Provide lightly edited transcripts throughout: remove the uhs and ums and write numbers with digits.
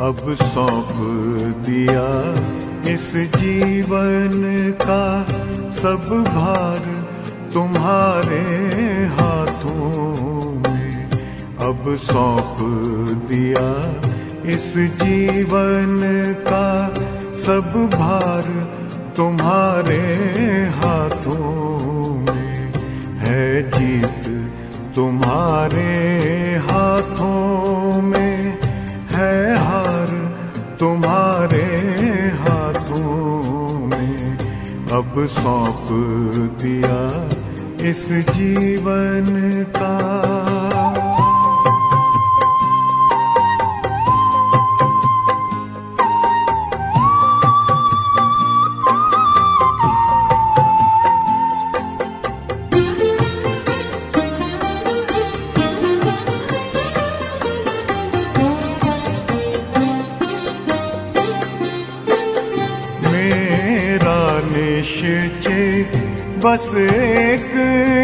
अब सौंप दिया इस जीवन का सब भार तुम्हारे हाथों में। अब सौंप दिया इस जीवन का सब भार तुम्हारे हाथों में। है जीत तुम्हारे हाथों में, है हार तुम्हारे हाथों में। अब सौंप दिया इस जीवन का। निश्चय बस एक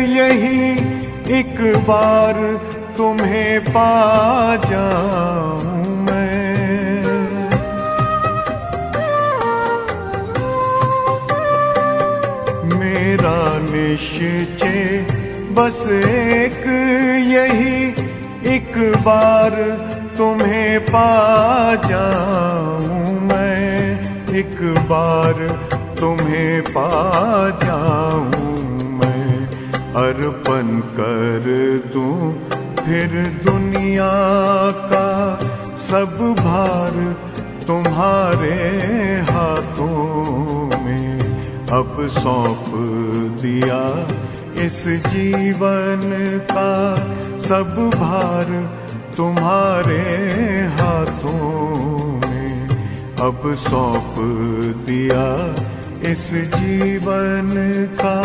यही, एक बार तुम्हें पा जाऊं मैं। मेरा निश्चय बस एक यही, एक बार तुम्हें पा जाऊं मैं। एक बार तुम्हें पा जाऊं मैं। अर्पण कर दूं फिर दुनिया का सब भार तुम्हारे हाथों में। अब सौंप दिया इस जीवन का सब भार तुम्हारे हाथों में। अब सौंप दिया इस जीवन का।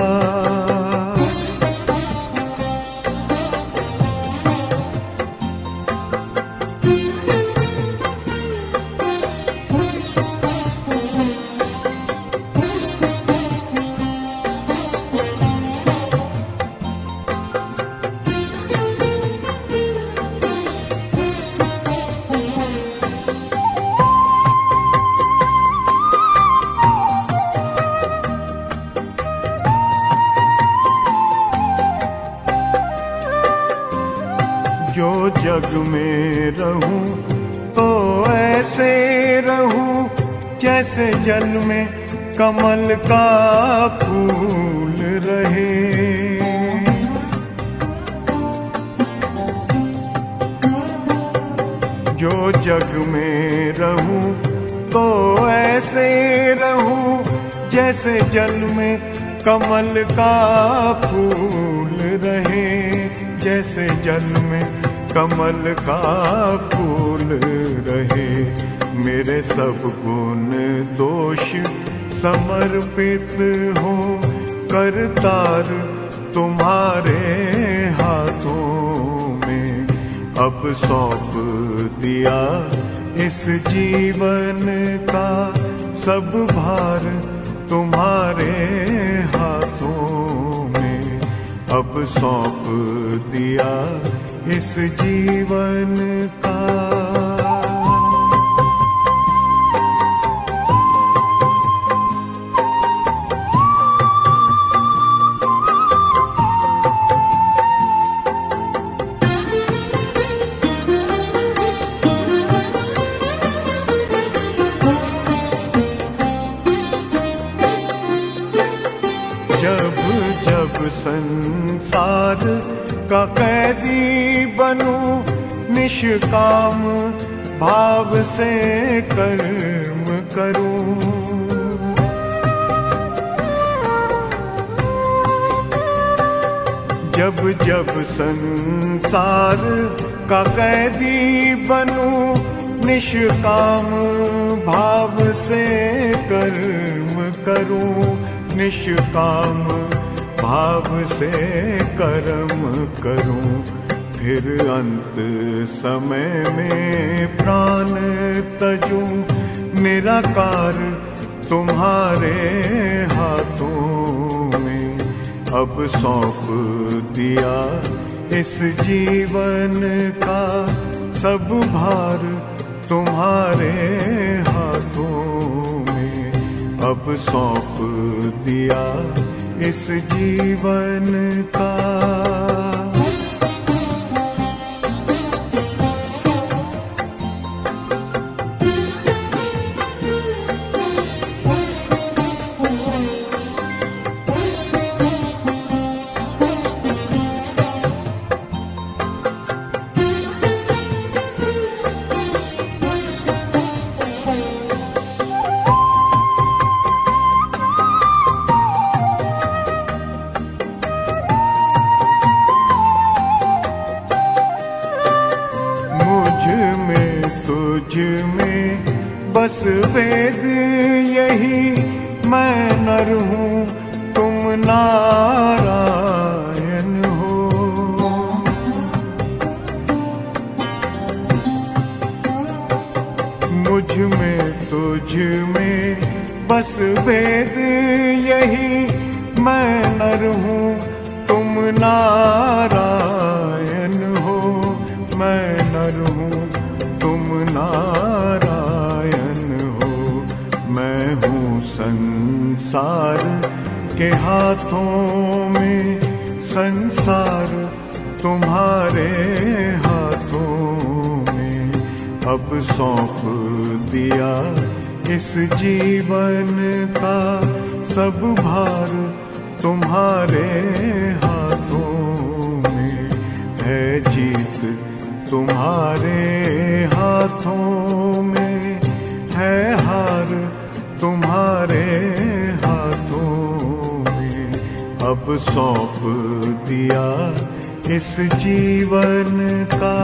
जो जग में रहूं तो ऐसे रहूं जैसे जल में कमल का फूल रहे। जो जग में रहूं तो ऐसे रहूं जैसे जल में कमल का फूल रहे। जैसे जल में कमल का फूल रहे। मेरे सब गुण दोष समर्पित हो करतार तुम्हारे हाथों में। अब सौंप दिया इस जीवन का सब भार तुम्हारे हाथों में। अब सौंप दिया इस जीवन का। जब जब संसार का कैदी बनूं, निष्काम भाव से कर्म करूं। जब जब संसार का कैदी बनूं, निष्काम भाव से कर्म करूं। निष्काम भाव से कर्म करूं। फिर अंत समय में प्राण तजूं, निराकार तुम्हारे हाथों में। अब सौंप दिया इस जीवन का सब भार तुम्हारे हाथों में अब सौंप दिया इस जीवन का। तुझ में बस वेद यही, मैं नर हूँ तुम नारायण हो। मुझ में तुझ में बस वेद यही, मैं नर हूँ तुम नारायण हो। मैं नर हूँ तुम नारायण हो। मैं हूँ संसार के हाथों में, संसार तुम्हारे हाथों में अब सौंप दिया इस जीवन का। सब भार तुम्हारे हाथों में है, जीत तुम्हारे हाथों में है, हार तुम्हारे हाथों में अब सौंप दिया इस जीवन का।